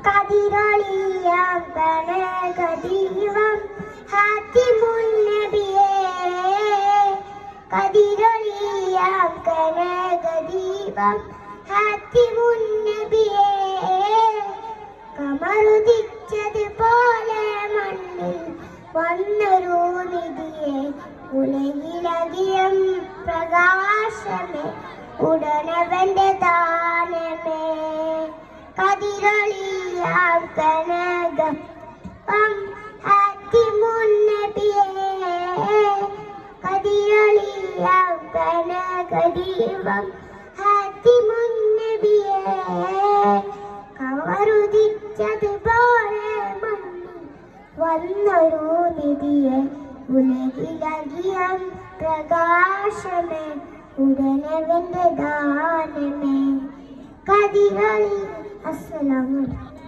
കതിരൊളിയാം കനകദീപം ഹാത്തിമുൻ നബിയേ കതിരൊളിയാം കനകദീപം ഹാത്തിമുൻ നബിയേ കമറുദിച്ചതുപോലെ മണ്ണിൽ വന്നൊരു നിധിയെ ഉലകിലകിയം പ്രകാശമേ ഉടനവന്റെ ദാനമേ കതിരൊളിയാം കനകം ഹാത്തിമുൻ നബിയേ കതിരൊളിയാം കനകദീപം ഹാത്തിമുൻ നബിയേ കമറുദിച്ചതുപോലെ മണ്ണിൽ വന്നൊരു നിധിയെ ഉലകിലകിയം പ്രകാശമേ ഉടനവന്റെ ദാനമേ കതിരൊളി. അസ്സലാമു അലൈക്കും.